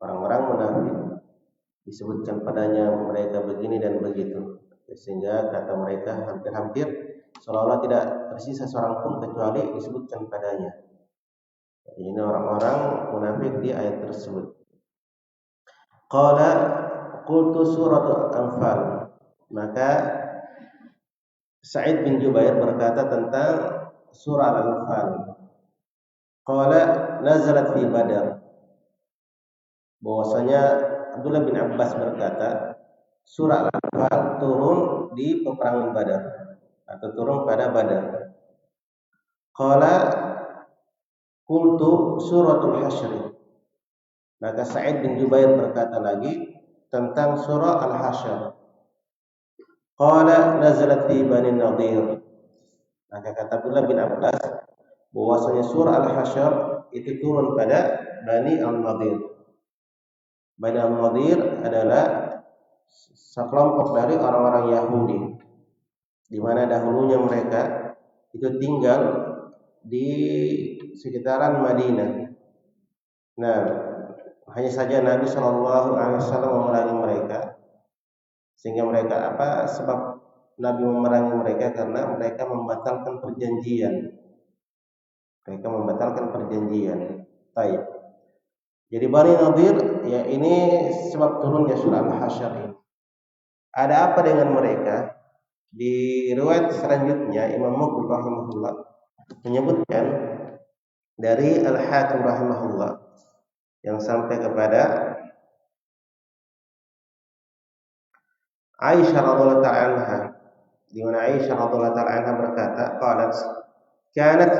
orang-orang munafik. Disebutkan padanya mereka begini dan begitu, sehingga kata mereka hampir-hampir seolah-olah tidak tersisa seorang pun kecuali disebutkan padanya. Ini orang-orang munafik di ayat tersebut. Qala qultu surat Anfal. Maka Sa'id bin Jubair berkata tentang surah Al-Anfal. Qala nazalat fi Badar. Bahwasanya Abdullah bin Abbas berkata, surah Al-Anfal turun di peperangan Badar atau turun pada Badar. Qala qultu suratul Hasyr. Maka Sa'id bin Jubair berkata lagi tentang surah Al-Hasyr. Qala nazalat fi Bani Nadir. Maka kata Abdullah bin Abbas bahwasanya surah Al-Hasyr itu turun pada Bani Al-Nadir. Bani Al-Nadir adalah sekelompok dari orang-orang Yahudi, di mana dahulunya mereka itu tinggal di sekitaran Madinah. Nah, hanya saja Nabi Shallallahu Alaihi Wasallam memerangi mereka, sehingga mereka sebab Nabi memerangi mereka karena mereka membatalkan perjanjian. Mereka membatalkan perjanjian. Baik. Jadi Bani Nadir, ya ini sebab turunnya surah Al-Hasyr ini. Ada apa dengan mereka? Di riwayat selanjutnya Imam Muqbil rahimahullah menyebutkan dari Al-Hakim rahimahullah yang sampai kepada Aisyah radhiyallahu ta'ala anha, di mana Aisyah radhiyallahu ta'ala anha berkata, qalat kanat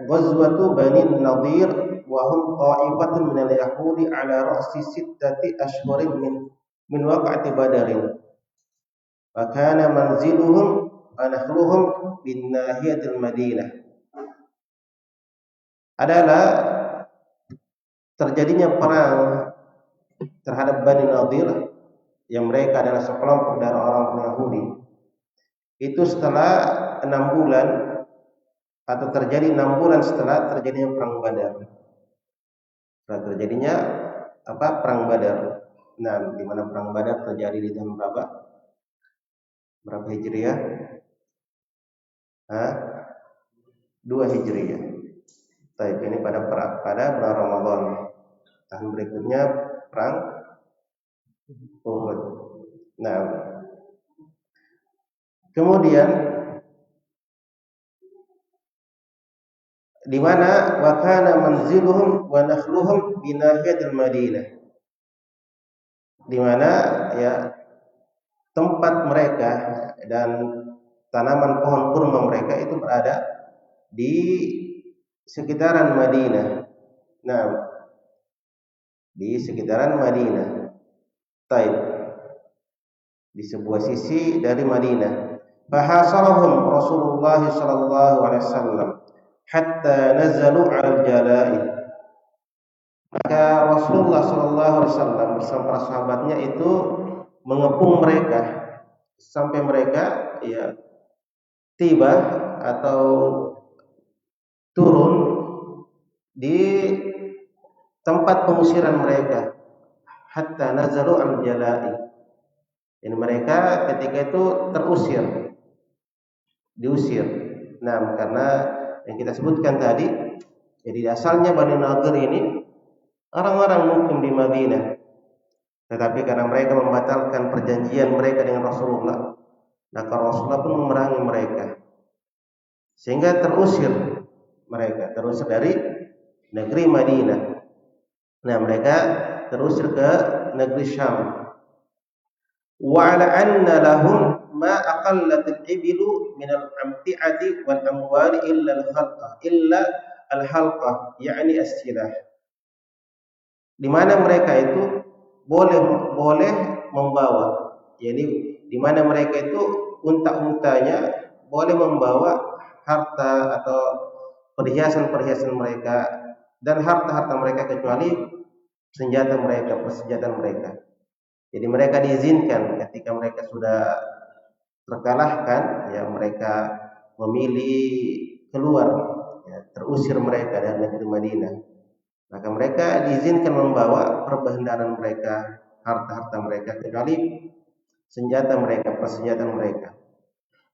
ghazwatu Bani Nadir wa hum qa'ifatun min al-yahudi ala ra'si sittati ashhurin min waqa'ati Badarin. Wa kana manziluhum anahluhum bin nahiyatil Madinah. Adalah terjadinya perang terhadap Bani Nadir yang mereka adalah sekelompok dari orang-orang Yahudi. Itu setelah 6 bulan atau terjadi 6 bulan setelah terjadinya perang Badar. Setelah terjadinya perang Badar. Nah, di mana perang Badar terjadi di tahun berapa? Berapa Hijriah? 2 Hijriah. Baik, ini pada bulan Ramadan. Tahun berikutnya perang Uhud. Nah, kemudian di mana wa kana manziluhum wa nakhluhum bi nahiyatil Madinah. Di mana ya tempat mereka dan tanaman pohon kurma mereka itu berada di sekitaran Madinah. Nah, di sekitaran Madinah. Taib. Di sebuah sisi dari Madinah. Fahasarahum Rasulullah sallallahu alaihi wasallam hatta nazalu 'alal jalai. Maka Rasulullah sallallahu alaihi wasallam bersama para sahabatnya itu mengepung mereka sampai mereka ya tiba atau turun di tempat pengusiran mereka, hatta nazalu al-jalai. Dan mereka ketika itu diusir. Nah, karena yang kita sebutkan tadi, jadi asalnya Bani Nadir ini orang-orang mukim di Madinah. Tetapi karena mereka membatalkan perjanjian mereka dengan Rasulullah, maka Rasulullah pun memerangi mereka. Sehingga terusir dari negeri Madinah. Nah, mereka terusir ke negeri Syam. Wa 'ala anna lahum ma aqallat al-ibilu min al-amti'ati wal amwali illa al-halqah, yakni as-silah. Di mana mereka itu boleh membawa, jadi di mana mereka itu unta-untanya boleh membawa harta atau perhiasan mereka dan harta-harta mereka kecuali persenjataan mereka. Jadi mereka diizinkan ketika mereka sudah terkalahkan, ya mereka memilih keluar, ya, terusir mereka dari negeri Madinah. Maka mereka diizinkan membawa perbendaharaan mereka, harta-harta mereka, kecuali senjata mereka, persenjataan mereka.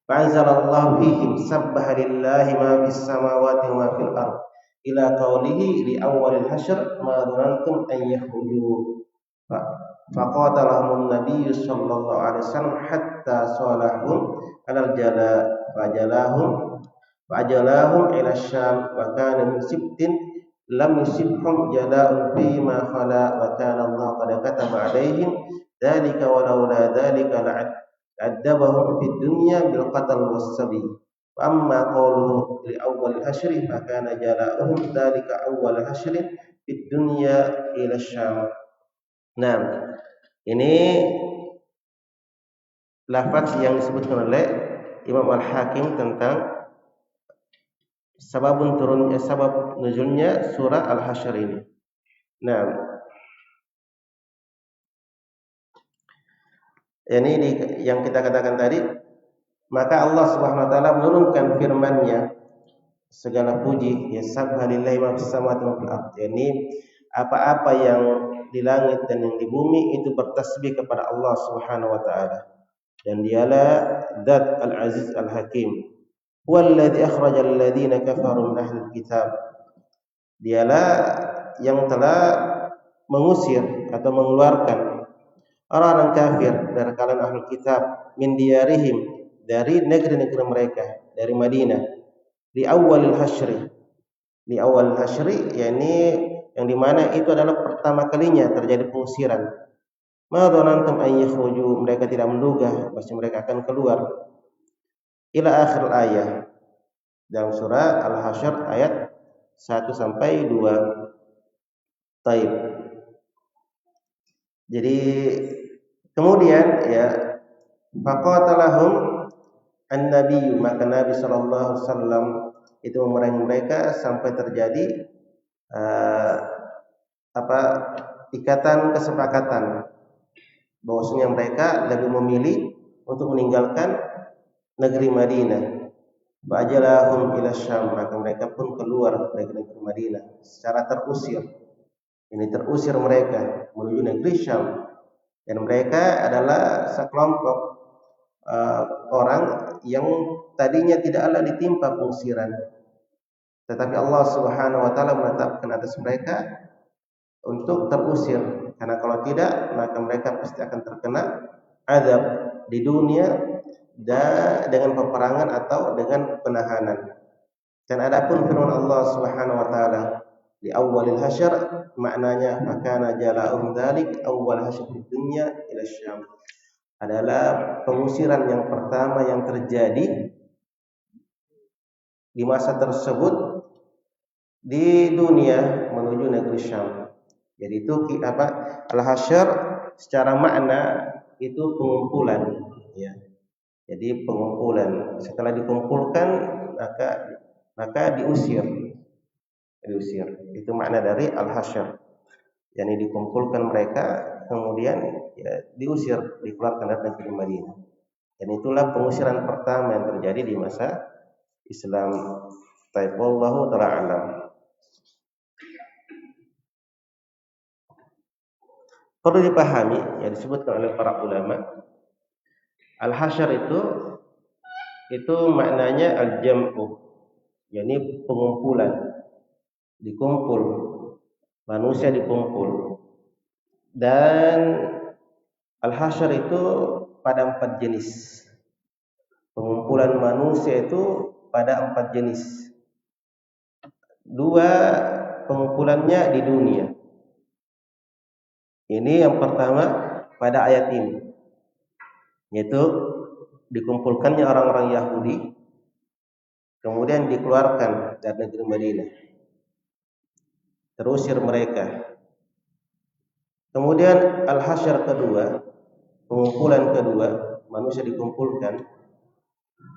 Fa'anzalallahu fihim sabbaha lillahi ma fis samawati wa ma fil ard ila qawlihi li awwalil hasyr ma dhanantum an yakhruju faqatalahum nabiyyu sallallahu alaihi wasallam hatta salahum alal jala fajalahum ila syam wa kana min sibtin lam yusibhum jala'un fi ma khala wa kana Allah qad kataba alaihim dzalika wa laula dzalika la'adzabahum fid dunya bil qatl was sabi wa amma qawluhu li awwal hasyri fa kana jala'uhum dzalika awwal hasyrin fid dunya ila syam. Nah, ini lafaz yang disebutkan oleh Imam Al-Hakim tentang sabab nuzulnya surah Al-Hasyr ini. Nah, ini yang kita katakan tadi, maka Allah Subhanahu wa taala menurunkan firman-Nya segala puji, ya subhanallahi ma fis samawati wa fil ardh. Yani apa-apa yang di langit dan yang di bumi itu bertasbih kepada Allah Subhanahu wa taala. Dan dialah Zat Al-Aziz Al-Hakim. Walladzi akhrajal ladzina kafaru min ahlil kitab. Dialah yang telah mengusir atau mengeluarkan orang-orang kafir dari kalangan ahlul kitab min diyarihim, dari negeri-negeri mereka, dari Madinah, di awalil hasyri. Di awal hasyri, yakni yang dimana itu adalah pertama kalinya terjadi pengusiran. Ma dhanantum an yakhruju, mereka tidak menduga bahwa mereka akan keluar. Ila akhir ayat dalam surah Al-Hasyr ayat 1 sampai 2. Taib. Jadi kemudian ya faqatalahum an-nabiyyu, maka Nabi sallallahu alaihi wasallam itu memerangi mereka sampai terjadi ikatan kesepakatan bahwasanya mereka lebih memilih untuk meninggalkan negeri Madinah. Ba'jalahum ila Syam, maka mereka pun keluar dari negeri Madinah secara terusir. Ini terusir mereka menuju negeri Syam, dan mereka adalah sekelompok orang yang tadinya tidaklah ditimpa pengusiran, tetapi Allah Subhanahu wa taala menetapkan atas mereka untuk terusir, karena kalau tidak maka mereka pasti akan terkena azab di dunia dengan peperangan atau dengan penahanan. Dan adapun firman Allah Subhanahu wa taala di awalil hasyr, maknanya makana jala'um dzalik awal hasyr di dunya ila Syam, adalah pengusiran yang pertama yang terjadi di masa tersebut di dunia menuju negeri Syam. Jadi itu Al-Hasyr secara makna itu pengumpulan, ya. Jadi pengumpulan, setelah dikumpulkan maka diusir. Itu makna dari Al-Hasyr. Yani dikumpulkan mereka kemudian ya diusir, dikeluarkan dari negeri Madinah. Dan itulah pengusiran pertama yang terjadi di masa Islam. Taib, wallahu ta'ala alam. Perlu dipahami yang disebutkan oleh para ulama, Al-Hasyr itu maknanya al-jam'u, yakni pengumpulan, dikumpul, manusia dikumpul. Dan Al-Hasyr itu pada 4 jenis. Pengumpulan manusia itu pada 4 jenis. 2 pengumpulannya di dunia. Ini yang pertama pada ayat ini, yaitu dikumpulkannya orang-orang Yahudi, kemudian dikeluarkan dari negeri Madinah, terusir mereka. Kemudian Al-Hasyr kedua, pengumpulan kedua, manusia dikumpulkan,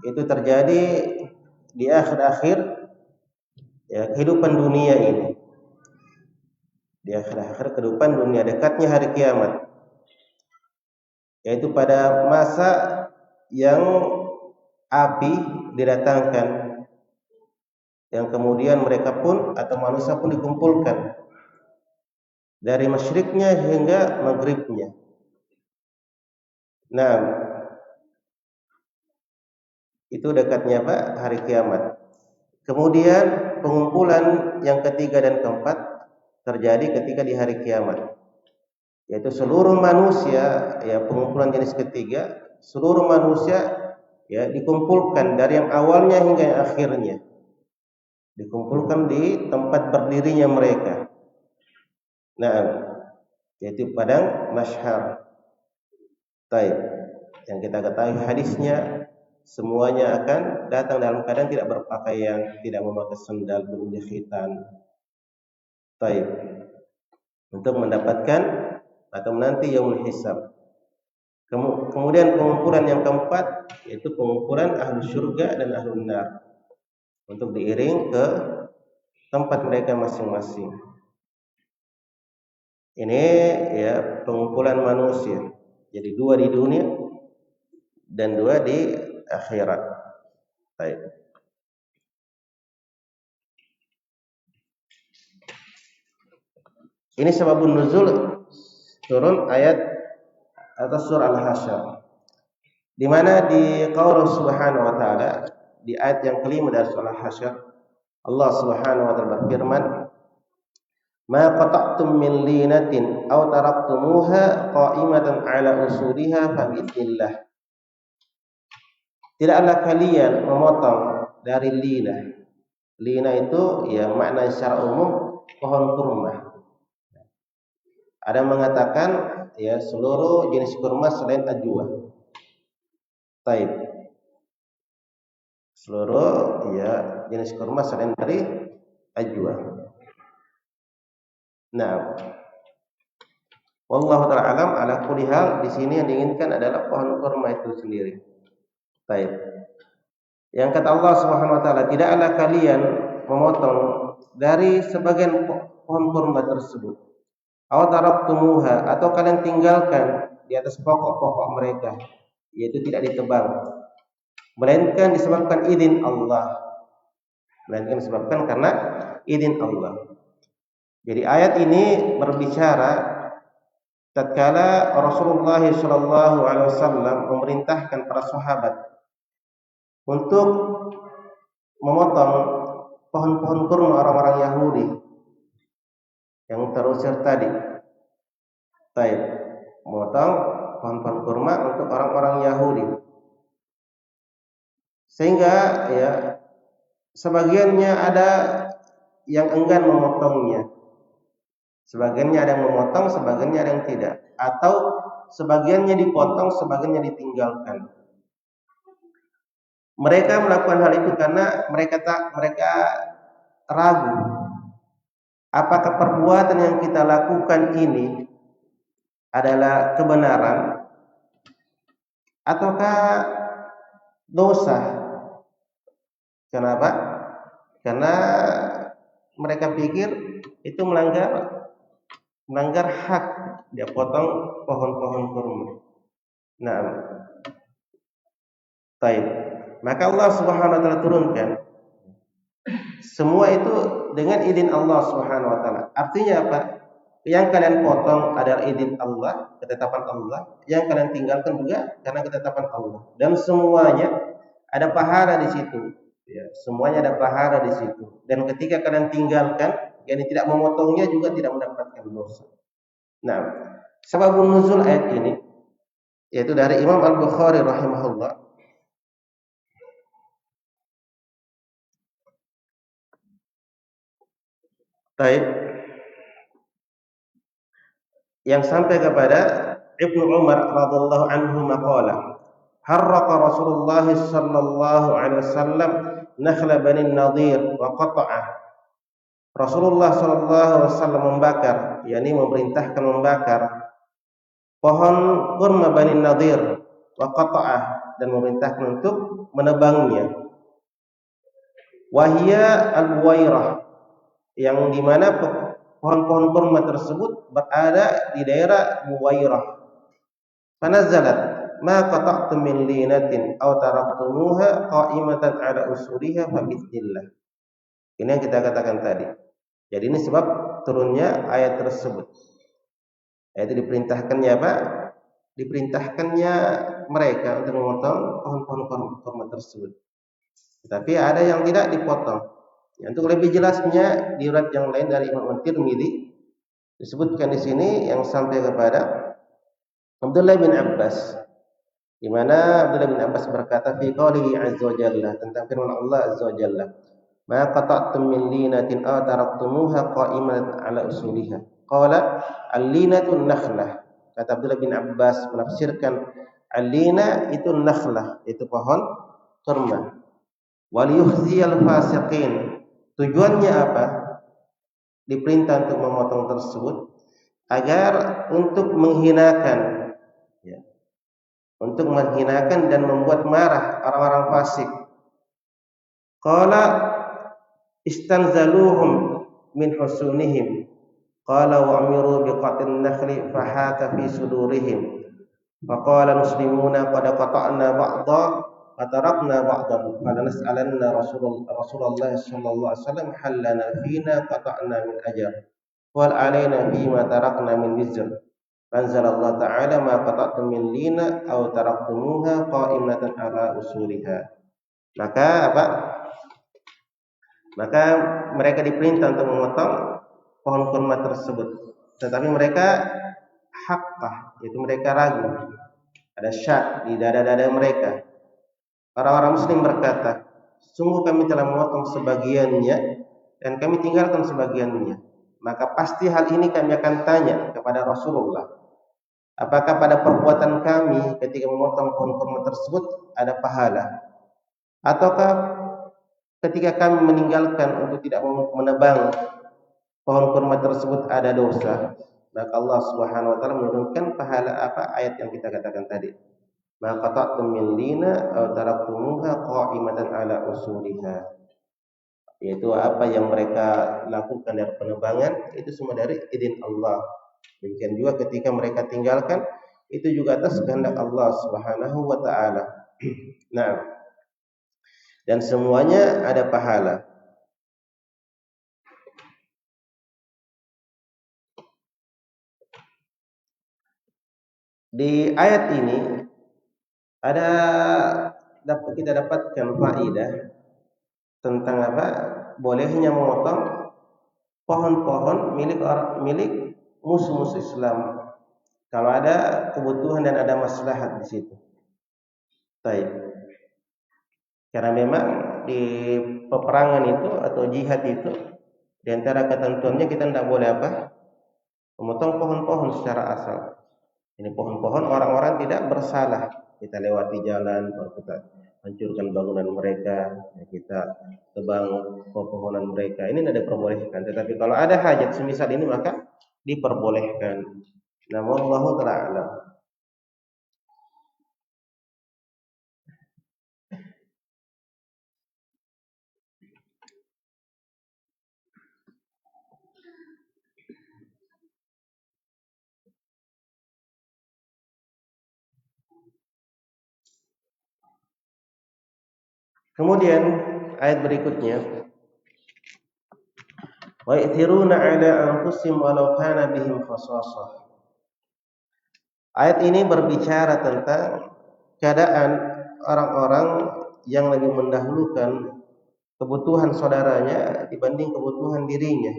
itu terjadi di akhir-akhir ya kehidupan dunia ini. Di akhir-akhir kehidupan dunia, dekatnya hari kiamat, yaitu pada masa yang api didatangkan, yang kemudian mereka pun atau manusia pun dikumpulkan dari masyriknya hingga maghribnya. Nah, itu dekatnya Pak hari kiamat. Kemudian pengumpulan yang ketiga dan keempat terjadi ketika di hari kiamat, yaitu seluruh manusia, ya, pengumpulan jenis ketiga, seluruh manusia ya dikumpulkan dari yang awalnya hingga yang akhirnya, dikumpulkan di tempat berdirinya mereka. Nah, yaitu padang mahsyar. Taib. Yang kita ketahui hadisnya, semuanya akan datang dalam keadaan tidak berpakaian, tidak memakai sendal, berwujuh khitan. Taib. Untuk mendapatkan atau menanti yaumul hisab. Kemudian pengumpulan yang keempat yaitu pengumpulan ahli surga dan ahli nar untuk diiring ke tempat mereka masing-masing. Ini ya pengumpulan manusia. Jadi dua di dunia dan dua di akhirat. Baik. Ini sebabun nuzul turun ayat atas surah Al-Hasyr. Di mana di qaul Subhanahu wa taala di ayat yang kelima dari surah Al-Hasyr, Allah Subhanahu wa taala berfirman, "Ma qata'tum min linatin aw taraktumuha qa'imatan 'ala usuliha fa bi'idznillah." Tidaklah kalian memotong dari lina. Lina itu ya makna secara umum pohon kurma. Ada yang mengatakan ya seluruh jenis kurma selain ajwa. Taib. Seluruh ya jenis kurma selain dari ajwa. Nah, wallahu ta'ala alam, ala kulli hal di sini yang diinginkan adalah pohon kurma itu sendiri. Baik. Yang kata Allah Subhanahu wa taala, tidaklah kalian memotong dari sebagian pohon kurma tersebut. Aw taraktumuha, atau kalian tinggalkan di atas pokok-pokok mereka, yaitu tidak ditebang. Melainkan disebabkan izin Allah. Melainkan disebabkan karena izin Allah. Jadi ayat ini berbicara tatkala Rasulullah sallallahu alaihi wasallam memerintahkan para sahabat untuk memotong pohon-pohon kurma orang-orang Yahudi yang terusir tadi. Taib, memotong pohon-pohon kurma untuk orang-orang Yahudi. Sehingga ya sebagiannya ada yang enggan memotongnya. Sebagiannya ada yang memotong, sebagiannya ada yang tidak, atau sebagiannya dipotong, sebagiannya ditinggalkan. Mereka melakukan hal itu karena mereka ragu apakah perbuatan yang kita lakukan ini adalah kebenaran ataukah dosa. Kenapa? Karena mereka pikir itu melanggar hak, dia potong pohon-pohon kurma. Nah, baik. Maka Allah Subhanahu wa taala turunkan semua itu dengan izin Allah Subhanahu wa taala. Artinya apa? Yang kalian potong adalah izin Allah, ketetapan Allah. Yang kalian tinggalkan juga karena ketetapan Allah. Dan semuanya ada pahala di situ. Ya, semuanya ada pahala di situ. Dan ketika kalian tinggalkan, yakni tidak memotongnya juga tidak mendapatkan dosa. Nah, sebabun nuzul ayat ini yaitu dari Imam Al-Bukhari rahimahullah. Taib, yang sampai kepada Ibnu Umar radhiyallahu anhu maqala, harraqa Rasulullah sallallahu alaihi wasallam nakhla Bani Nadir wa qata'a. Rasulullah sallallahu alaihi wasallam membakar, yakni memerintahkan membakar pohon kurma Bani Nadir wa qata'ah, dan memerintahkan untuk menebangnya. Wahia al-Buwairah, yang dimana pohon-pohon kurma tersebut berada di daerah Buwairah. Fanazzalat ma qata'tum min linatin aw taraktumuha qa'imatan 'ala usuliha fa bi'idznillah. Ini yang kita katakan tadi. Jadi ini sebab turunnya ayat tersebut. Yaitu diperintahkannya apa? Diperintahkannya mereka untuk memotong pohon-pohon kurma tersebut. Tetapi ada yang tidak dipotong. Ya, untuk lebih jelasnya di riwayat yang lain dari Imam At-Tirmidzi disebutkan di sini yang sampai kepada Abdullah bin Abbas, di mana Abdullah bin Abbas berkata fi qoulihi azza wa jalla, tentang firman Allah azza wa jalla, ma qata'tum min linatin aw taraktumuha qa'imatan ala usuliha. Qala al-linatu nakhlah. Kata Abdullah bin Abbas menafsirkan al-lina itu nakhlah, itu pohon kurma. Wal yuhziyal fasiqin. Tujuannya apa? Diperintah untuk memotong tersebut agar untuk menghinakan, ya, untuk menghinakan dan membuat marah orang-orang fasik. Qala istanzaluhum min husunihim. Qala wa amiru biqatin nakhli fahaka fi sudurihim. Faqala muslimuna qad qata'na ba'dha wa tarakna ba'dhan. Qala nas'alanna Rasulullah sallallahu alaihi wasallam hallana fina qata'na min ajr. Wal alaina fima tarakna min wizr. Anzalallahu ta'ala ma qata'tum min lina aw taraktumuha qa'imatan ala usuliha. Maka apa? Maka mereka diperintah untuk memotong pohon kurma tersebut. Tetapi mereka haqqah, yaitu mereka ragu. Ada syak di dada-dada mereka. Orang-orang muslim berkata, sungguh kami telah memotong sebagiannya dan kami tinggalkan sebagiannya. Maka pasti hal ini kami akan tanya kepada Rasulullah. Apakah pada perbuatan kami ketika memotong pohon kurma tersebut ada pahala? Ataukah ketika kami meninggalkan untuk tidak menebang pohon kurma tersebut ada dosa? Maka Allah Subhanahu wa taala menurunkan pahala apa ayat yang kita katakan tadi. Ma qata'tum min lina aw taraktumuha qa'imatan ala usuliha. Yaitu apa yang mereka lakukan dari penebangan itu semua dari izin Allah. Demikian juga ketika mereka tinggalkan itu juga atas kehendak Allah Subhanahu wa taala. Nah, dan semuanya ada pahala. Di ayat ini ada kita dapatkan faedah tentang apa? Bolehnya memotong pohon-pohon milik musuh-musuh Islam kalau ada kebutuhan dan ada maslahat di situ. Baik. Karena memang di peperangan itu atau jihad itu di antara ketentuannya kita tidak boleh apa? Memotong pohon-pohon secara asal. Ini pohon-pohon orang-orang tidak bersalah. Kita lewati jalan, baru kita hancurkan bangunan mereka, kita tebang pepohonan mereka. Ini tidak diperbolehkan. Tetapi kalau ada hajat semisal ini maka diperbolehkan. Namun Allah taala alam. Kemudian ayat berikutnya, wa ya'thiruna 'ala anfusihim walau kana bihim khasasah. Ayat ini berbicara tentang keadaan orang-orang yang lebih mendahulukan kebutuhan saudaranya dibanding kebutuhan dirinya.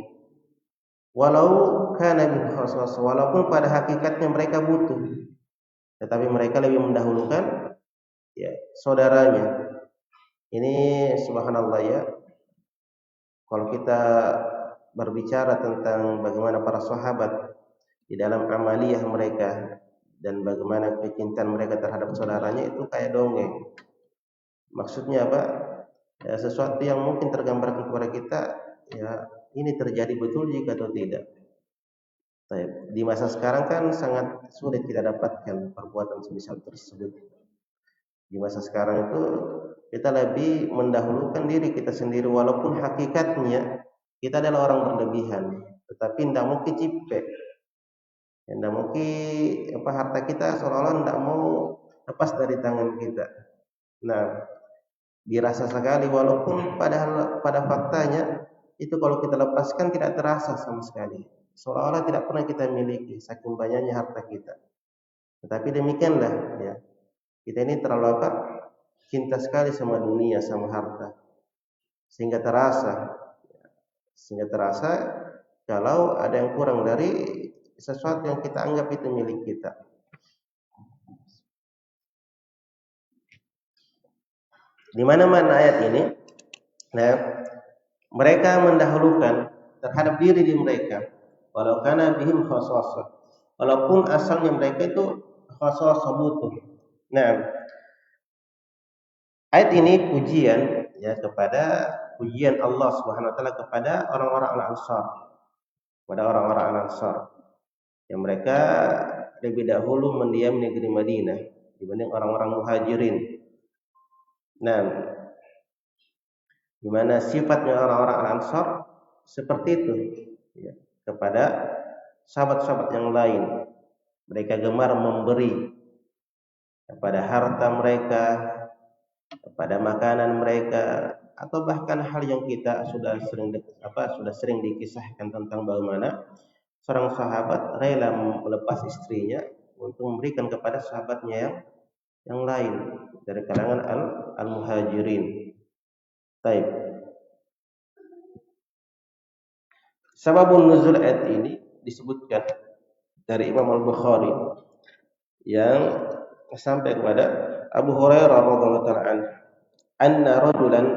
Walau kana bihim khasasah, walaupun pada hakikatnya mereka butuh, tetapi mereka lebih mendahulukan ya saudaranya. Ini subhanallah ya. Kalau kita berbicara tentang bagaimana para sahabat di dalam amaliyah mereka dan bagaimana kecintaan mereka terhadap saudaranya itu kayak dongeng. Maksudnya apa? Ya, sesuatu yang mungkin tergambarkan kepada kita, ya ini terjadi betul jika atau tidak. Di masa sekarang kan sangat sulit kita dapatkan perbuatan semisal tersebut. Di masa sekarang itu kita lebih mendahulukan diri kita sendiri walaupun hakikatnya kita adalah orang berlebihan, tetapi tidak mungkin cipek. Tidak mungkin harta kita seolah-olah tidak mau lepas dari tangan kita. Nah, dirasa sekali walaupun pada faktanya itu kalau kita lepaskan tidak terasa sama sekali. seolah-olah tidak pernah kita miliki saking banyaknya harta kita. Tetapi demikianlah ya. Kita ini terlalu apa? Cinta sekali sama dunia, sama harta. Sehingga terasa kalau ada yang kurang dari sesuatu yang kita anggap itu milik kita. Di mana-mana ayat ini, nah, mereka mendahulukan terhadap diri mereka, walau kana bihim khasasah. Walaupun asalnya mereka itu khasasah butuh. Nah, ayat ini pujian ya pujian Allah Subhanahu wa taala kepada orang-orang Al-Ansar. Kepada orang-orang Al-Ansar yang mereka lebih dahulu mendiam negeri Madinah dibanding orang-orang Muhajirin. Nah, di mana sifatnya orang-orang Al-Ansar seperti itu ya, kepada sahabat-sahabat yang lain. Mereka gemar memberi kepada harta mereka, kepada makanan mereka, atau bahkan hal yang kita sudah sering dikisahkan tentang bagaimana seorang sahabat rela melepas istrinya untuk memberikan kepada sahabatnya yang lain dari kalangan al-muhajirin. Baik. Sababun nuzul ayat ini disebutkan dari Imam Al-Bukhari yang sampai kepada Abu Hurairah radhiyallahu ta'ala anhu, anna rajulan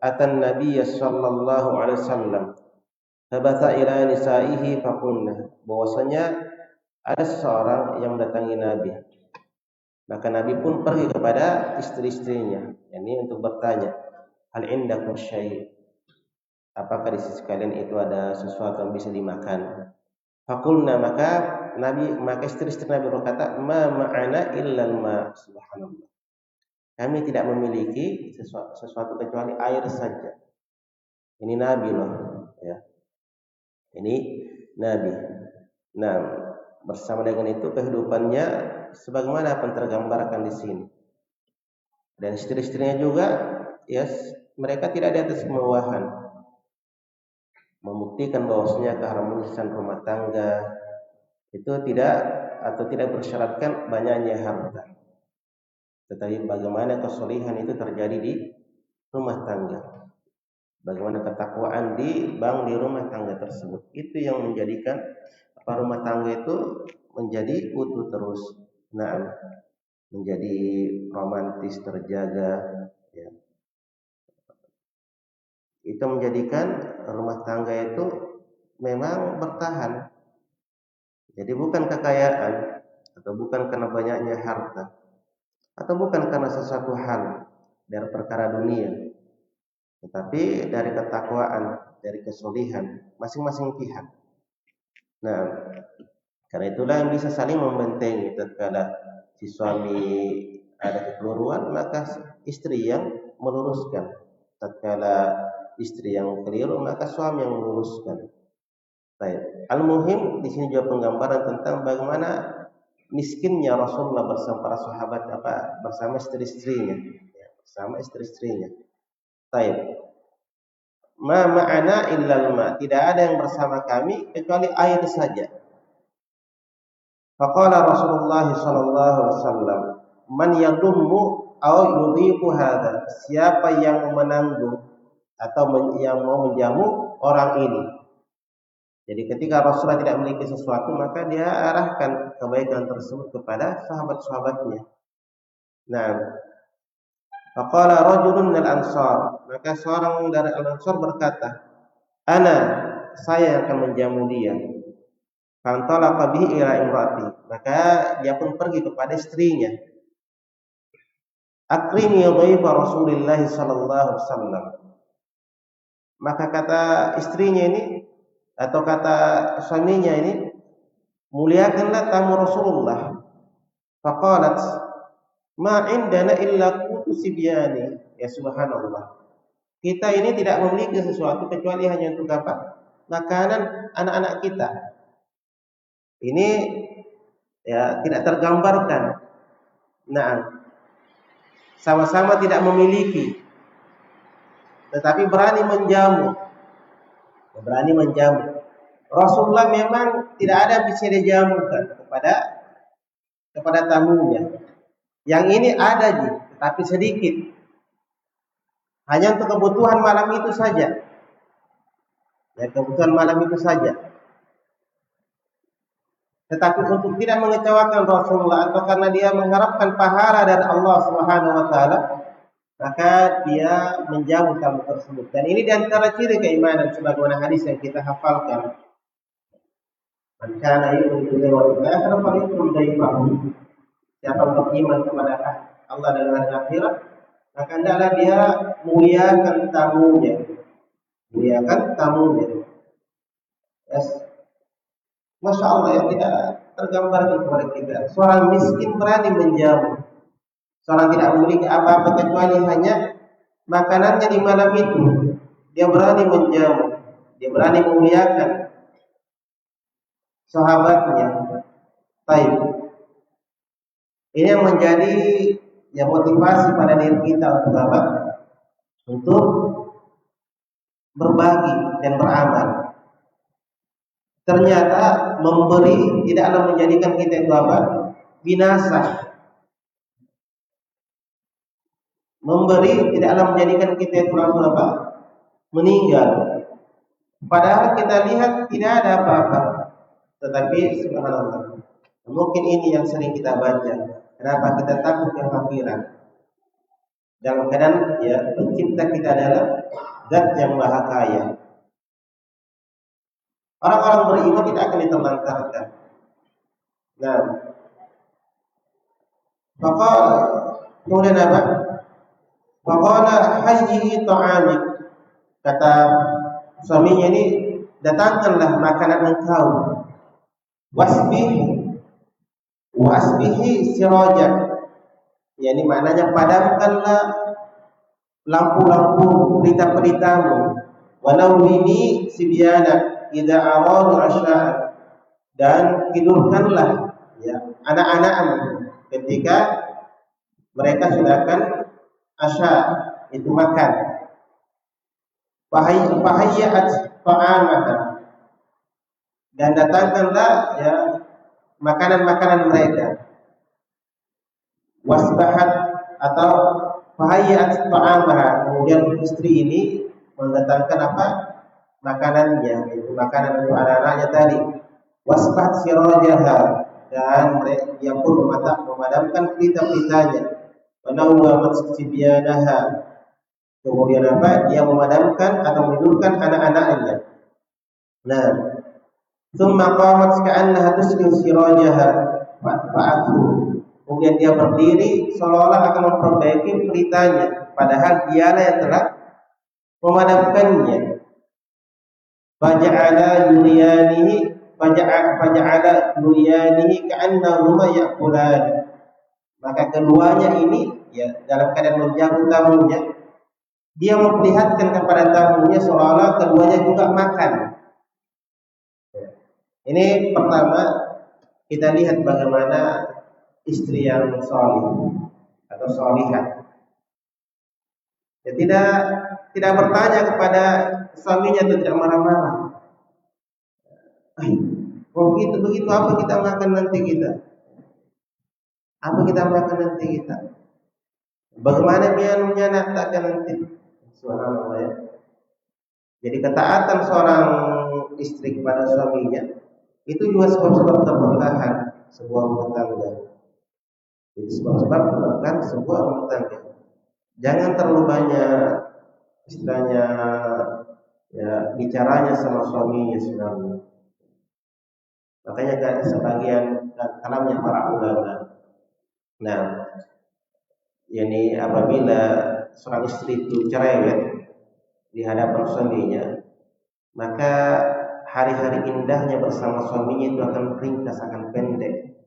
atan nabiyya sallallahu alaihi wasallam fabatha ila nisaihi faqulna, bahwasanya ada seseorang yang mendatangi Nabi. Maka Nabi pun pergi kepada istri-istrinya, yakni untuk bertanya, hal indakum syai', apakah di sisi kalian itu ada sesuatu yang bisa dimakan? Faqulna, maka istri-istri Nabi berkata, ma ma'ana illa ma, subhanallah. Kami tidak memiliki sesuatu kecuali air saja. Ini Nabi loh, ya. Ini Nabi. Nah, bersama dengan itu kehidupannya sebagaimana apa yang tergambarkan di sini. Dan istri-istrinya juga, ya, mereka tidak di atas kemewahan. Membuktikan bahwasanya keharmonisan rumah tangga itu tidak bersyaratkan banyaknya harta. Tetapi bagaimana kesolihan itu terjadi di rumah tangga. Bagaimana ketakwaan di rumah tangga tersebut. Itu yang menjadikan rumah tangga itu menjadi utuh terus. Nah, menjadi romantis, terjaga, ya. Itu menjadikan rumah tangga itu memang bertahan. Jadi bukan kekayaan, atau bukan karena banyaknya harta, atau bukan karena sesuatu hal dari perkara dunia, tetapi dari ketakwaan, dari kesolihan masing-masing pihak. Nah, karena itulah yang bisa saling membentengi. Tatkala si suami ada kekeliruan, maka istri yang meluruskan. Tatkala istri yang keliru, maka suami yang meluruskan. Baik. Al-muhim di sini juga penggambaran tentang bagaimana miskinnya Rasulullah bersama para sahabat bersama istri-istrinya, ya, bersama istri-istrinya. Baik. Ma ma'ana illal ma, tidak ada yang bersama kami kecuali air saja. Faqala Rasulullah sallallahu alaihi wasallam, man yadummu aw yudhiqu hadha, siapa yang menanggung atau yang mau menjamu orang ini. Jadi ketika Rasulullah tidak memiliki sesuatu, maka dia arahkan kebaikan tersebut kepada sahabat-sahabatnya. Nah, faqala rajulun minal ansar, maka seorang dari al-ansar berkata, saya yang akan menjamu dia. Fantalaqa bihi ila imrati, maka dia pun pergi kepada istrinya. Akrimi dhaifa Rasulillah sallallahu alaihi wasallam. Maka kata istrinya ini, atau kata suaminya ini, muliakanlah tamu Rasulullah. Faqalat, ma indana illa qutu sibyani. Ya subhanallah. Kita ini tidak memiliki sesuatu kecuali hanya untuk apa? Makanan anak-anak kita. Ini ya tidak tergambarkan. Nah, sama-sama tidak memiliki, tetapi berani menjamu. Rasulullah memang tidak ada bisa dijamukan kepada tamunya. Yang ini ada tetapi sedikit. Hanya untuk kebutuhan malam itu saja. Ya, kebutuhan malam itu saja. Tetapi untuk tidak mengecewakan Rasulullah atau karena dia mengharapkan pahala dari Allah Subhanahu wa taala, maka dia menjamu tamu tersebut. Dan ini diantara ciri keimanan sebagaimana hadis yang kita hafalkan. Man kana yu'minu billahi wal akhir falyukrim dayfahu. Siapa beriman kepada Allah dan hari akhirat, maka hendaklah dia muliakan tamunya. Muliakan tamunya. Yes. Masya Allah yang tidak tergambarkan kepada kita. Seorang miskin berani menjamu. Seorang tidak memiliki apa-apa kecuali hanya makanannya di malam itu. Dia berani menjamu. Dia berani memuliakan sahabatnya. Baik. Ini yang menjadi motivasi pada diri kita untuk berbagi dan beramal. Ternyata memberi tidaklah menjadikan kita itu binasa. Memberi tidaklah menjadikan kita itu langsung meninggal. Padahal kita lihat tidak ada apa-apa. Tetapi subhanallah, mungkin ini yang sering kita baca. Kenapa kita takut kefakiran? Dalam keadaan pencipta kita adalah Zat yang Maha Kaya. Orang-orang beriman tidak akan diterlantarkan. Nah, maka kemudian apa? Faqala hayyi ta'amik. Kata suaminya ini, datangkanlah makanan engkau. Wasbihi sirajak. Yani maknanya padamkanlah lampu-lampu pelita-pelitamu. Wanawwini sibyana idza aradu asya'an. Dan tidurkanlah anak-anakmu ketika mereka sudah akan asya, itu makan. Fahayyat ta'amaka. Dan datangkanlah makanan-makanan mereka. Wasbahat atau fahayyat ta'amaha. Kemudian istri ini mendatangkan makanannya, yaitu makanan untuk anak-anaknya tadi. Wasbahat sirajaha, dan dia pun memadamkan pelita-pelitanya. Wanawwamat sibyanaha. Kemudian dia memadamkan atau menidurkan anak-anaknya. Nah, thumma qamat ka'annaha tuslihu sirajaha fa'athu. Kemudian dia berdiri seolah-olah akan memperbaiki pelitanya, padahal dialah yang telah memadamkannya. Faja'ala yuriyanihi ka'annahuma ya'kulan. Maka keduanya ini dalam keadaan menjamu tamunya, dia memperlihatkan kepada tamunya seolah-olah keduanya juga makan. Ini pertama, kita lihat bagaimana istri yang salih atau salihah. Tidak bertanya kepada suaminya, tidak marah-marah. Kalau begitu apa kita makan nanti kita? Apa kita makan nanti kita? Bagaimana minumnya nanti nanti? Subhanallah ya. Jadi ketaatan seorang istri kepada suaminya itu juga sebab-sebab keberkahan sebuah rumah tangga. Jadi sebab-sebab keberkahan sebuah rumah tangga. Jangan terlalu banyak istilahnya bicaranya sama suaminya sebenarnya. Makanya kan sebagian kalamnya para ulama. Nah, yakni apabila seorang istri itu cerewet di hadapan suaminya, maka hari-hari indahnya bersama suaminya itu akan ringkas, akan pendek.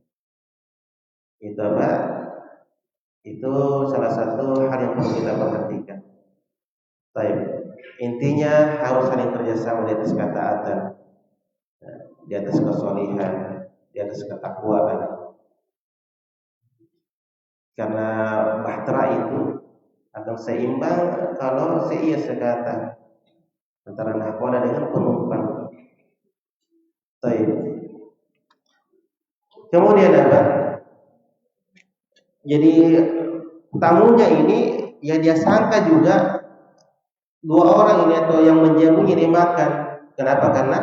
Itu salah satu hal yang perlu kita perhatikan. Baik, intinya harus saling kerjasama di atas ketaatan, di atas kesolihan, di atas ketakwaan. Karena bahtera itu akan seimbang kalau seia sekata antara nahkoda dengan penumpang. Baik. Kemudian apa? Jadi tamunya ini ya dia sangka juga dua orang ini atau yang menjamu ini makan. Kenapa? Karena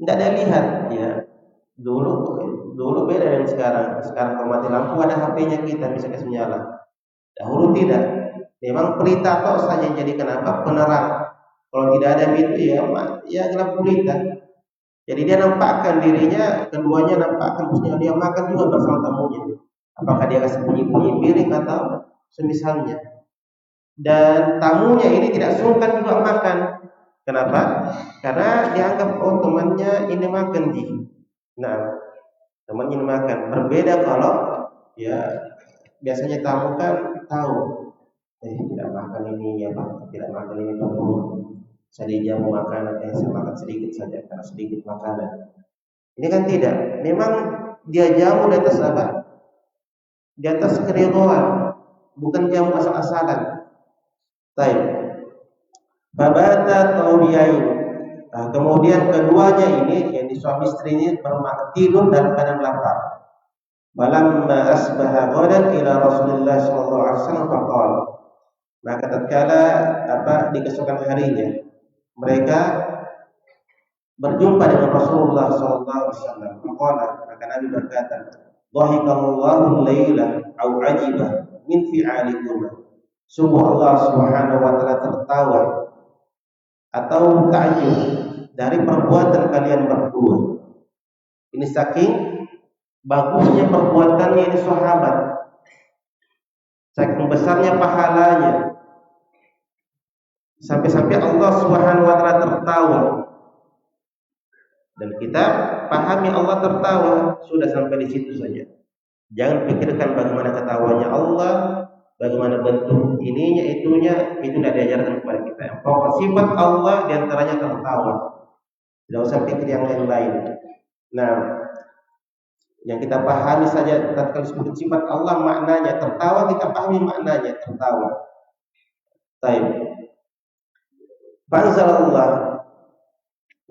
tidak ada lihat ya. Dulu dulu beda dengan sekarang. Sekarang kalau mati lampu ada HP-nya kita bisa kasih nyala. Dahulu tidak. Memang pelita tok saja jadi kenapa? Penerang. Kalau tidak ada itu ya gelap gulita. Jadi dia nampakkan dirinya, keduanya nampakkan maksudnya dia makan juga bersama tamunya. Apakah dia kasih bunyi-bunyi piring atau semisalnya. Dan tamunya ini tidak sungkan juga makan. Kenapa? Karena dianggap temannya ini makan di. Nah, temannya ini makan. Berbeda kalau ya biasanya tamu kan tahu, tidak makan ini ya Pak, tidak makan ini dulu. Saya dijamu makanan, saya makan sedikit saja karena sedikit makanan. Ini kan tidak. Memang dia jamu di atas apa? Di atas keridhaan, bukan jamu asal-asalan. Baik. Babata tawiyain. Nah, kemudian keduanya ini yang suami istri ini tidur dalam keadaan lapar. Balamma asbaha ghadan ila Rasulullah sallallahu alaihi wasallam faqala. Maka tatkala di keesokan harinya mereka berjumpa dengan Rasulullah sallallahu alaihi wasallam. Maka Nabi berkata, "Dhahikallahu laila au ajiba min fi'alikum." Sungguh Allah Subhanahu wa taala tertawa atau takjub dari perbuatan kalian berdua. Ini saking bagusnya perbuatannya ini sahabat. Saking besarnya pahalanya. Sampai-sampai Allah Subhanahu wa taala tertawa. Dan kita pahami Allah tertawa, sudah sampai di situ saja. Jangan pikirkan bagaimana ketawanya Allah, bagaimana bentuk ininya itunya, itu tidak diajarkan kepada kita. Pokok sifat Allah diantaranya tertawa. Tidak usah pikir yang lain-lain. Nah, yang kita pahami saja tatkala disebut sifat Allah maknanya tertawa, kita pahami maknanya tertawa. Baik. Fa'anzalallah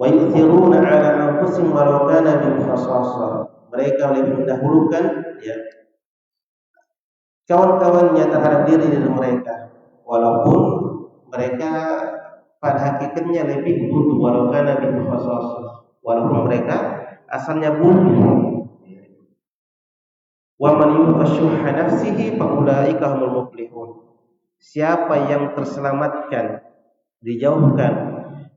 wa yu'thiruna 'ala anfusihim walau kana bihim khasasah. Mereka lebih mendahulukan kawan-kawannya terhadap diri mereka, walaupun mereka pada hakikatnya lebih butuh, walau kana bihim khasasah, walaupun mereka asalnya butuh. Wa man yuqashuha nafsihi fa ulaika humul muflihun. Siapa yang terselamatkan, dijauhkan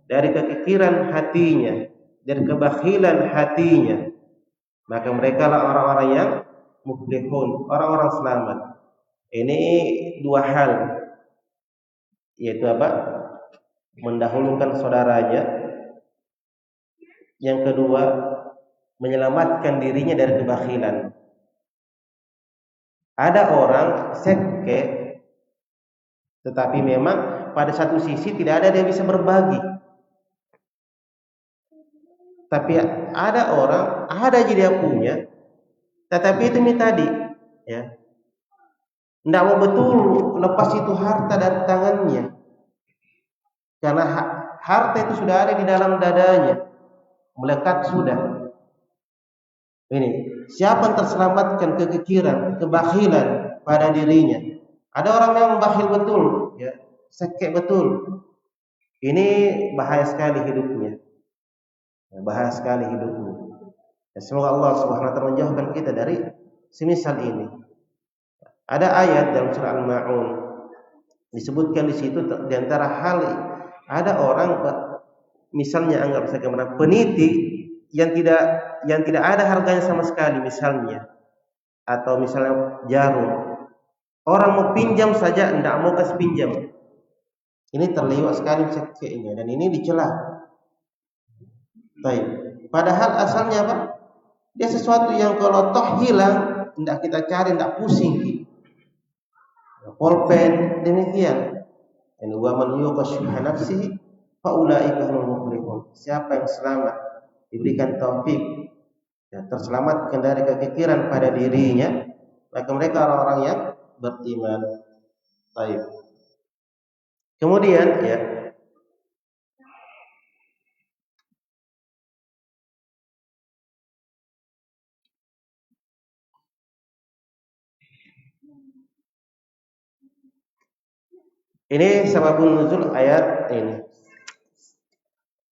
dari kekikiran hatinya, dari kebakhilan hatinya, maka mereka lah orang-orang yang muflihun, orang-orang selamat. Ini dua hal, yaitu mendahulukan saudaranya. Yang kedua, menyelamatkan dirinya dari kebakhilan. Ada orang sekke, tetapi memang pada satu sisi tidak ada dia bisa berbagi. Tapi ada orang, ada aja dia punya, tetapi itu tadi, ya, tidak mau betul lepas itu harta dari tangannya, karena harta itu sudah ada di dalam dadanya, melekat sudah. Ini siapa yang terselamatkan kekikiran, kebakhilan pada dirinya. Ada orang yang bakhil betul, ya, sekek betul. Ini bahaya sekali hidupnya. Bahaya sekali hidupnya. Ya, semoga Allah Subhanahu wa taala menjauhkan kita dari semisal ini. Ada ayat dalam surah Al-Ma'un disebutkan di situ di antara hal ada orang misalnya anggap saja peniti yang tidak ada harganya sama sekali misalnya, atau misalnya jarum. Orang mau pinjam saja tidak mau kasih pinjam. Ini terliwat sekali ceknya dan ini dicela. Baik. Padahal asalnya dia sesuatu yang kalau toh hilang tidak kita cari, tidak pusing. Pulpen demikian. Dan wa man yuqashuha nafsihi fa ulaika humul muflihun. Siapa yang selamat diberikan taufik, terselamatkan dari kekikiran pada dirinya, maka mereka orang-orang yang beriman. Baik. Kemudian Ini sababun nuzul ayat ini.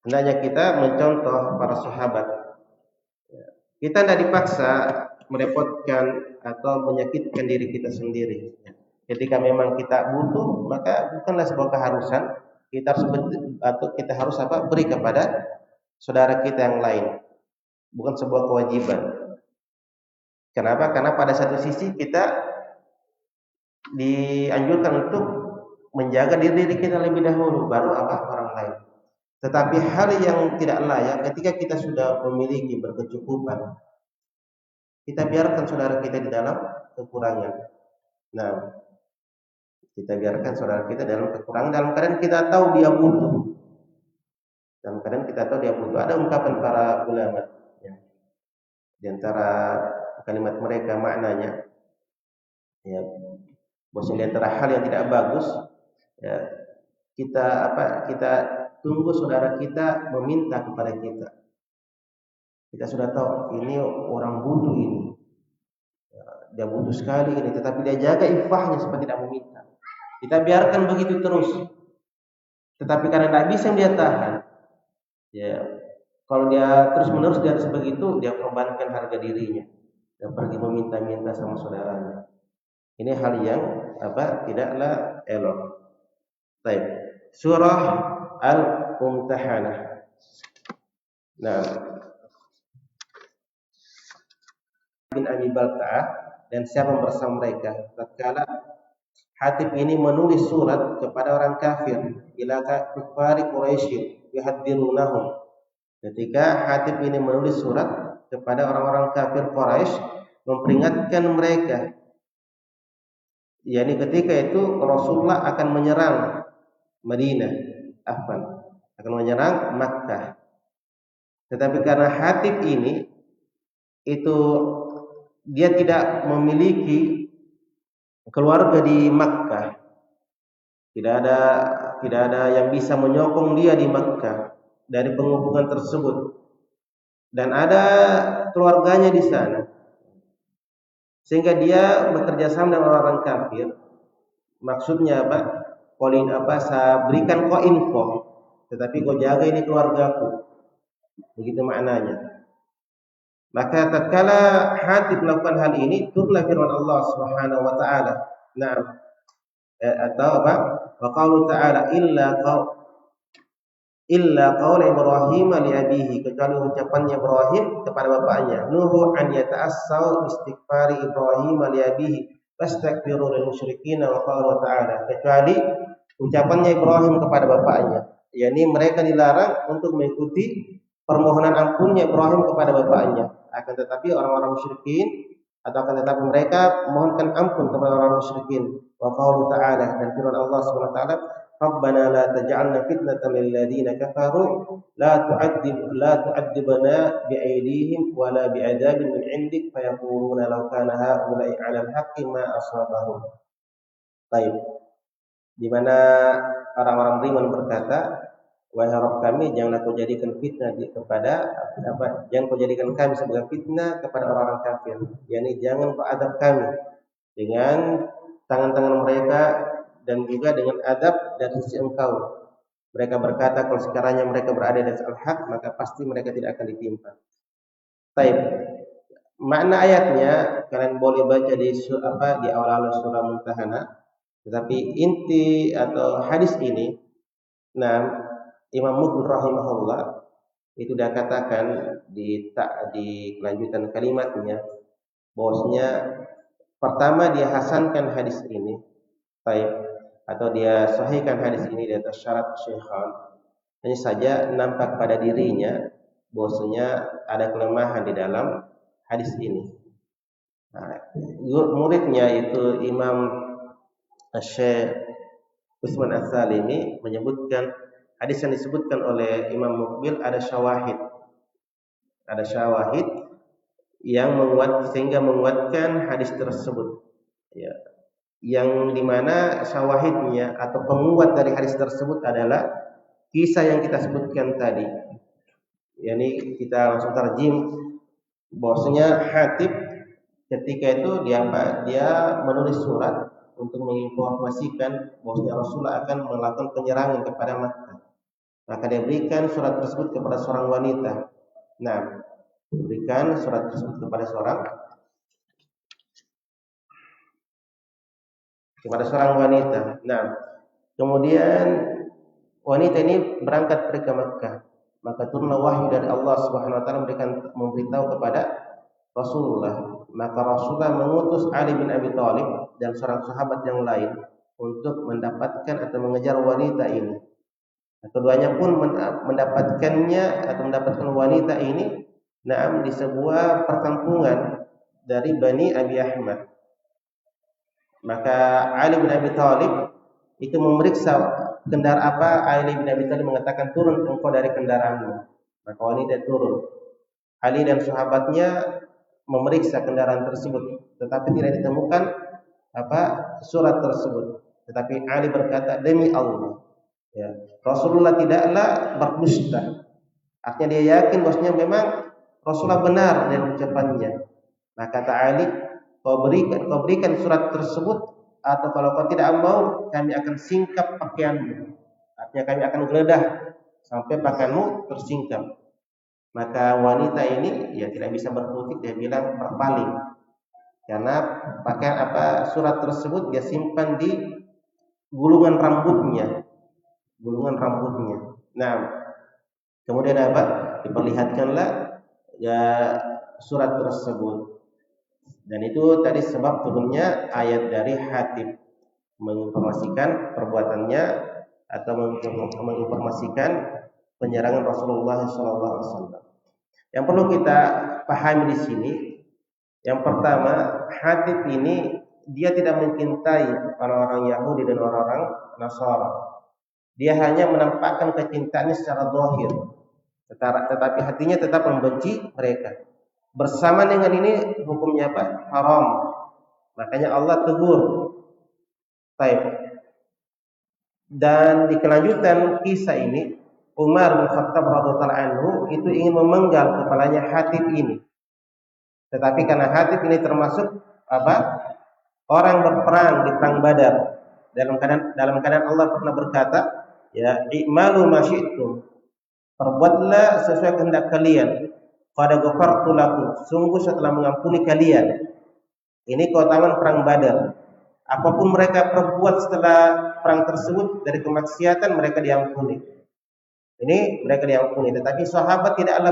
Hendaknya kita mencontoh para sahabat. Kita tidak dipaksa merepotkan atau menyakitkan diri kita sendiri. Ketika memang kita butuh, maka bukanlah sebuah keharusan kita harus beri kepada saudara kita yang lain, bukan sebuah kewajiban. Kenapa? Karena pada satu sisi kita dianjurkan untuk menjaga diri kita lebih dahulu, baru orang lain. Tetapi hal yang tidak layak ketika kita sudah memiliki berkecukupan, kita biarkan saudara kita di dalam kekurangan. Nah, kita biarkan saudara kita dalam kekurangan dalam keadaan kita tahu dia butuh. Dalam keadaan kita tahu dia butuh. Ada ungkapan para ulama, ya. Di antara kalimat mereka maknanya, ya, bahwa di antara hal yang tidak bagus, ya, kita tunggu saudara kita meminta kepada kita. Kita sudah tahu ini orang butuh ini, ya, dia butuh sekali ini, tetapi dia jaga iffahnya supaya tidak meminta. Kita biarkan begitu terus. Tetapi karena tidak bisa dia tahan, ya, kalau dia terus menerus dia begitu, dia korbankan harga dirinya dan pergi meminta-minta sama saudaranya. Ini hal yang tidaklah elok. Baik. Surah Al-Mumtahanah. Nah, bin Abi Balta'ah dan siapa bersama mereka tatkala Hatib ini menulis surat kepada orang kafir, ila kufari Quraisy yuhadzirunahum. Ketika Hatib ini menulis surat kepada orang-orang kafir Quraisy memperingatkan mereka, yakni ketika itu Rasulullah akan menyerang Madinah, akan menyerang Makkah. Tetapi karena Hatib ini itu dia tidak memiliki keluarga di Makkah, tidak ada yang bisa menyokong dia di Makkah dari penghubungan tersebut, dan ada keluarganya di sana, sehingga dia bekerja sama dengan orang kafir. Maksudnya saya berikan kau info, tetapi kau jaga ini keluargaku, begitu maknanya. Maka tatkala Hatib melakukan hal ini, turunlah firman Allah Subhanahu wa taala. Nah, atau wa qaulu ta'ala illa qaul Ibrahim li abihi, kecuali ucapannya Ibrahim kepada bapaknya, nuhu an yata'assau istighfari Ibrahim li abihi fastakbiru lil musyrikin, wa qaulu ta'ala, kecuali ucapannya Ibrahim kepada bapaknya, yakni mereka dilarang untuk mengikuti permohonan ampunnya Ibrahim kepada bapaknya. Akan tetapi orang-orang musyrikin, atau akan tetapi mereka mohonkan ampun kepada orang musyrikin. Wa qaulu ta'ala, dan firman Allah Subhanahu wa taala, Rabbana la taj'alna fitnatan lil ladzina kafaru la tu'adzibna bi'aydihim wa la bi'adzabin min 'indik fayaquluna law kana haula'i 'alal haqqi ma asabahum. Baik. Di mana orang-orang beriman berkata, wahai Rabb kami, janganlah kau jadikan fitnah jangan kau jadikan kami sebagai fitnah kepada orang-orang kafir. Yani jangan kau adab kami dengan tangan-tangan mereka dan juga dengan adab dari sisi Engkau. Mereka berkata kalau sekiranya mereka berada di atas al-haq, maka pasti mereka tidak akan ditimpa. Baik. Makna ayatnya kalian boleh baca di awal-awal surah Mumtahanah. Tetapi inti atau hadis ini, Imam Muqbil rahimahullah itu dia katakan di kelanjutan kalimatnya, bahwasanya pertama dia hasankan hadis ini, atau dia sahihkan hadis ini di atas syarat Syekhan. Hanya saja nampak pada dirinya bahwasanya ada kelemahan di dalam hadis ini. Muridnya itu Imam Syekh Utsman As-Salimi menyebutkan hadis yang disebutkan oleh Imam Muqbil ada syawahid yang sehingga menguatkan hadis tersebut, ya. Yang dimana syawahidnya atau penguat dari hadis tersebut adalah kisah yang kita sebutkan tadi. Yani kita langsung tarjim bahwasanya Hatib ketika itu dia menulis surat untuk menginformasikan bahwasanya Rasulullah akan melakukan penyerangan kepada Makkah. Maka dia berikan surat tersebut kepada seorang wanita. Nah, berikan surat tersebut kepada seorang wanita. Nah, kemudian wanita ini berangkat pergi ke Makkah. Maka turunlah wahyu dari Allah Subhanahu wa taala memberitahu kepada Rasulullah. Maka Rasulullah mengutus Ali bin Abi Thalib dan seorang sahabat yang lain untuk mendapatkan atau mengejar wanita ini. Keduanya pun mendapatkannya atau mendapatkan wanita ini di sebuah perkampungan dari Bani Abi Ahmad. Maka Ali bin Abi Thalib itu memeriksa kendaraan apa. Ali bin Abi Thalib mengatakan, turun engkau dari kendaraanmu. Maka wanita turun. Ali dan sahabatnya memeriksa kendaraan tersebut, tetapi tidak ditemukan surat tersebut. Tetapi Ali berkata, demi Allah, ya, Rasulullah tidaklah berdusta. Artinya dia yakin bahwasanya memang Rasulullah benar dalam ucapannya. Maka kata Ali, kau berikan surat tersebut, atau kalau kau tidak mau, kami akan singkap pakaianmu. Artinya kami akan geledah sampai pakaianmu tersingkap. Maka wanita ini ya tidak bisa berkutik, dia bilang berpaling. Karena pakaian surat tersebut dia simpan di gulungan rambutnya. Nah, kemudian diperlihatkanlah ya surat tersebut. Dan itu tadi sebab turunnya ayat dari Hatib, menginformasikan perbuatannya atau menginformasikan penyerangan Rasulullah SAW. Yang perlu kita pahami di sini, yang pertama, Hatib ini dia tidak mencintai orang-orang Yahudi dan orang-orang Nasara. Dia hanya menampakkan kecintaannya secara zahir, tetapi hatinya tetap membenci mereka. Bersama dengan ini hukumnya haram. Makanya Allah tegur. Baik. Dan di kelanjutan kisah ini, Umar bin Khattab radhiyallahu anhu itu ingin memenggal kepalanya Hatib ini. Tetapi karena Hatib ini termasuk orang berperang di perang Badar, dalam keadaan Allah pernah berkata, ya, i'malu ma syi'tum, perbuatlah sesuai kehendak kalian, qad ghafartu lakum, sungguh saya telah mengampuni kalian. Ini keutamaan perang Badar. Apapun mereka perbuat setelah perang tersebut dari kemaksiatan, mereka diampuni. Ini mereka diampuni. Tetapi sahabat tidaklah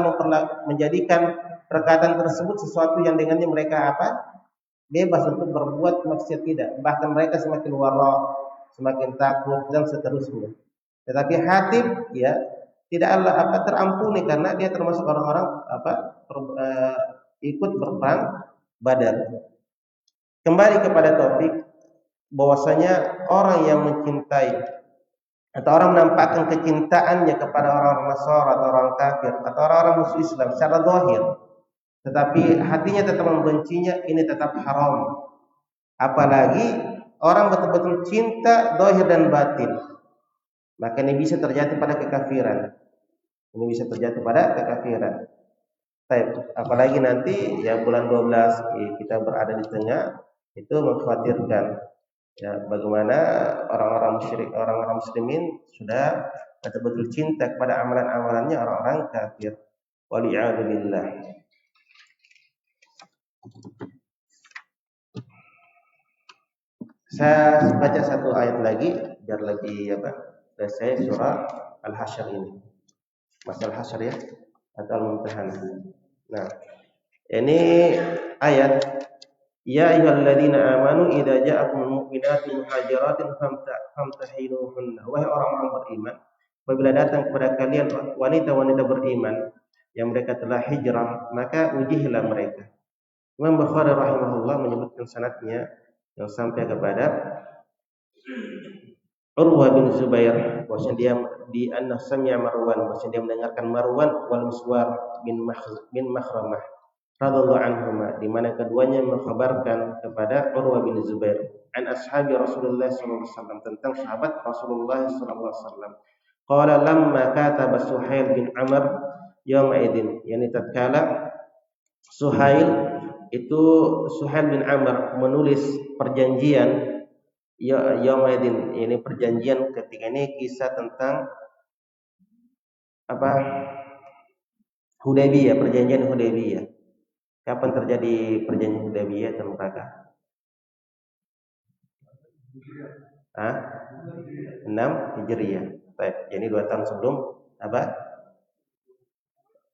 menjadikan perkataan tersebut sesuatu yang dengannya mereka bebas untuk berbuat maksiat, tidak. Bahkan mereka semakin wara, semakin takut dan seterusnya. Tetapi Hatib ya tidaklah terampuni karena dia termasuk orang-orang ikut berperang Badar. Kembali kepada topik, bahwasanya orang yang mencintai atau orang menampakkan kecintaannya kepada orang Nasara atau orang kafir atau orang musuh Islam secara zahir, tetapi hatinya tetap membencinya, ini tetap haram. Apalagi orang betul-betul cinta zahir dan batin, maka ini bisa terjadi pada kekafiran. Apalagi nanti ya bulan 12 kita berada di tengah, itu mengkhawatirkan. Ya, bagaimana orang-orang muslimin sudah betul-betul cinta kepada amalan-amalannya orang-orang kafir. Waliyadu billah. Saya baca satu ayat lagi biar lebih selesai surah Al-Hasyr ini. Masalah Hasyr ya, atau Al-Mumtahanah. Nah, ini ayat, ya ayyuhalladzina amanu idza ja'akumul mu'minatu muhajiratin famtahinuhunna. Wahai orang-orang beriman, apabila datang kepada kalian wanita-wanita beriman yang mereka telah hijrah, maka ujihilah mereka. Imam Bukhari rahimahullah menyebutkan sanadnya yang sampai kepada Urwah bin Zubair, bahwasanya dia di an-Nasamiya Marwan, bahwasanya dia mendengarkan Marwan wal Miswar bin Makhramah radhiyallahu anhuma, di mana keduanya mengkhabarkan kepada Urwah bin Zubair an ashabi Rasulullah sallallahu alaihi wasallam, tentang sahabat Rasulullah sallallahu alaihi wasallam. Qala lamma kataba Suhail bin Amr yauma idin, yakni tatkala Suhail bin Amr menulis perjanjian Ya, Yaumaidin, ini perjanjian ketika ini kisah tentang apa? Hudaybiyah, perjanjian Hudaybiyah. Kapan terjadi perjanjian Hudaybiyah teman-teman? Ah, 6 Hijriah. Baik, jadi 2 tahun sebelum apa?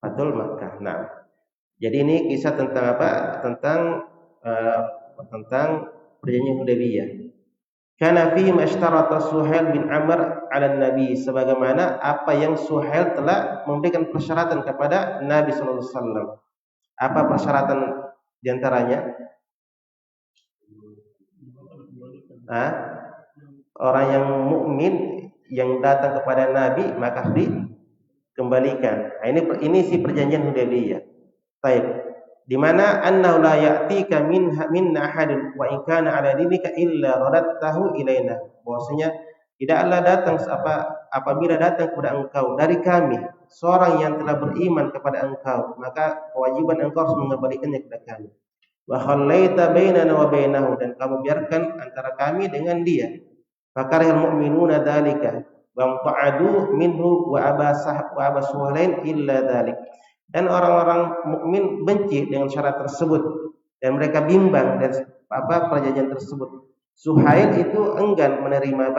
Fathul Makkah. Nah, jadi ini kisah tentang apa? Uh, tentang perjanjian Hudaybiyah. Kana fi mashtarata Suhail bin Amr 'ala Nabi, sebagaimana apa yang Suhail telah memberikan persyaratan kepada Nabi sallallahu alaihi wasallam. Apa persyaratan di antaranya? Orang yang mukmin yang datang kepada Nabi maka harus dikembalikan. Nah, ini si perjanjian Hudaybiyah. Baik. Di mana annahu la ya'tika minna ahadun wa in kana 'ala dinika illa radadtahu ilaina. Bahwasanya tidaklah datang apabila datang kepada engkau dari kami seorang yang telah beriman kepada engkau, maka kewajiban engkau harus mengembalikannya kepada kami. Wa khallaita bainana wa bainahu, dan kamu biarkan antara kami dengan dia. Fakarihal mu'minuna dzalika wa ta'adu minhu wa abasuhalain illa dzalik. Dan orang-orang mukmin benci dengan syarat tersebut dan mereka bimbang dari perjanjian tersebut. Suhail itu enggan menerima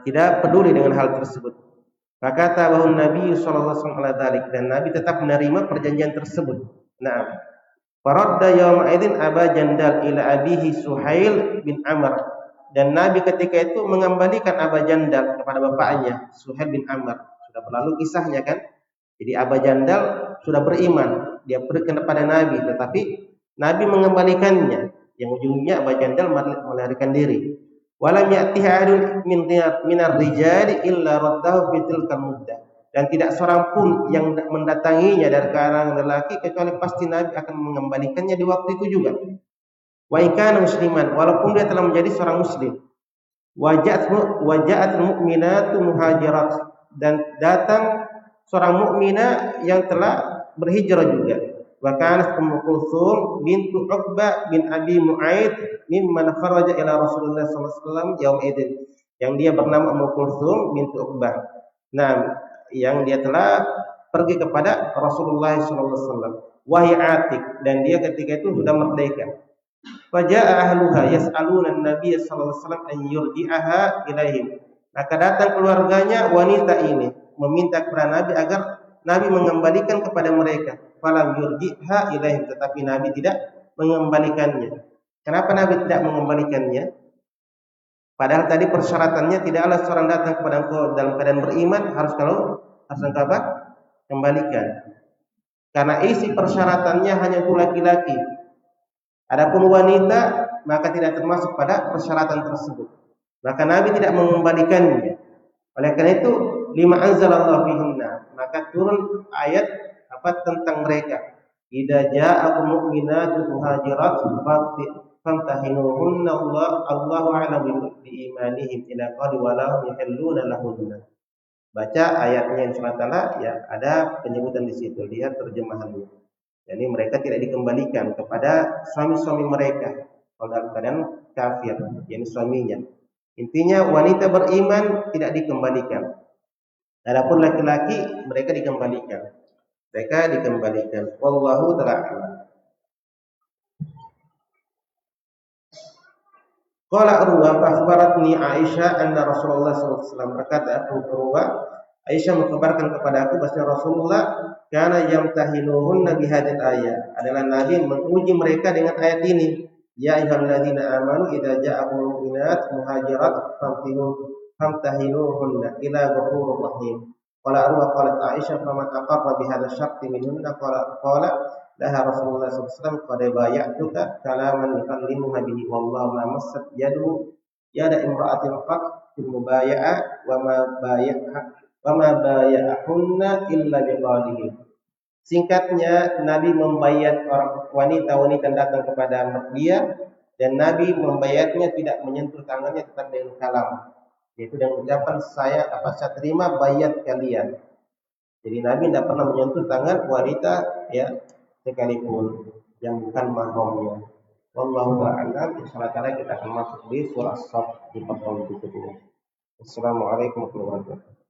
tidak peduli dengan hal tersebut. Maka tahu Nabi sallallahu alaihi wasallam dan Nabi tetap menerima perjanjian tersebut. Nah, faradda yawma idzin Aba Jandal ila abihi Suhail bin Amr, dan Nabi ketika itu mengembalikan Aba Jandal kepada bapaknya Suhail bin Amr. Sudah berlalu kisahnya kan? Jadi Aba Jandal sudah beriman, dia pergi kepada Nabi, tetapi Nabi mengembalikannya. Yang ujungnya Aba Jandal melarikan diri. Walam ya'tihi ahadun minar rijali illa raddahu fi tilkal muddah. Dan tidak seorang pun yang mendatanginya dari kalangan lelaki kecuali pasti Nabi akan mengembalikannya di waktu itu juga. Wa ikana musliman, walaupun dia telah menjadi seorang muslim. Waja'at mu'minatu muhajirat, dan datang seorang mukminah yang telah berhijrah juga. Wa kanat Ummu Kulthum bintu Uqbah bin Abi Mu'aid mimman kharaja ila Rasulullah sallallahu alaihi wasallam yaum idin, yang dia bernama Ummu Kulthum bintu Uqbah. Nah, yang dia telah pergi kepada Rasulullah sallallahu alaihi wasallam. Wahai Atik, dan dia ketika itu sudah merdeka. Faja'a ahluha yas'aluna an-nabiy sallallahu alaihi wasallam an yurji'aha ilaihim. Maka datang keluarganya wanita ini meminta kepada Nabi agar Nabi mengembalikan kepada mereka. Falam yurji'ha ilaihim, tetapi Nabi tidak mengembalikannya. Kenapa Nabi tidak mengembalikannya? Padahal tadi persyaratannya tidaklah seorang datang kepada engkau dalam keadaan beriman harus engkau kembalikan. Karena isi persyaratannya hanya untuk laki-laki. Adapun wanita maka tidak termasuk pada persyaratan tersebut. Maka Nabi tidak mengembalikannya. Oleh karena itu, lima anzalallahu fihinna, maka turun ayat tentang mereka. Idza ja'akum mu'minatun muhajirat famtahinuhunna, Allahu a'lam bi imanihim ila qali wa lahum yahilluna lahunna. Baca ayatnya insyaallah ya, ada penyebutan di situ, lihat terjemahannya. Jadi mereka tidak dikembalikan kepada suami-suami mereka kalau dalam keadaan kafir, yakni suaminya. Intinya wanita beriman tidak dikembalikan. Adapun laki-laki mereka dikembalikan. Wallahu ta'ala. Qala Urwa fa akhbaratni Aisyah anna Rasulullah sallallahu alaihi wasallam, berkata Urwa, Aisyah mengabarkan kepada aku bahwa Rasulullah kana yamtahinuhunna bihadzal ayat, adalah Nabi menguji mereka dengan ayat ini. Ya ayyuhalladzina amanu idza ja'akum mu'minat muhajirat famtahinuhunna ila ghafurur rahim. Qala Urwa qalat Aisyah faman aqarra bihadzal syarti minhunna qala laha Rasulullah sallallahu alaihi wasallam qad bay'atuka kalaman yukallimuha bihi wallahu ma massat yada imra'atin qat fil mubaya'ah wa ma bay'ahunna illa biqalihi. Singkatnya, Nabi membayat orang wanita-wanita datang kepada dia, dan Nabi membayatnya tidak menyentuh tangannya tetap dengan kalam, yaitu dengan ucapan saya terima bayat kalian. Jadi Nabi tidak pernah menyentuh tangan wanita ya sekalipun yang bukan mahramnya. Wallahu a'lam. Insyaallah kita akan masuk di surah As-Saff di pertemuan berikutnya. Assalamualaikum warahmatullahi wabarakatuh.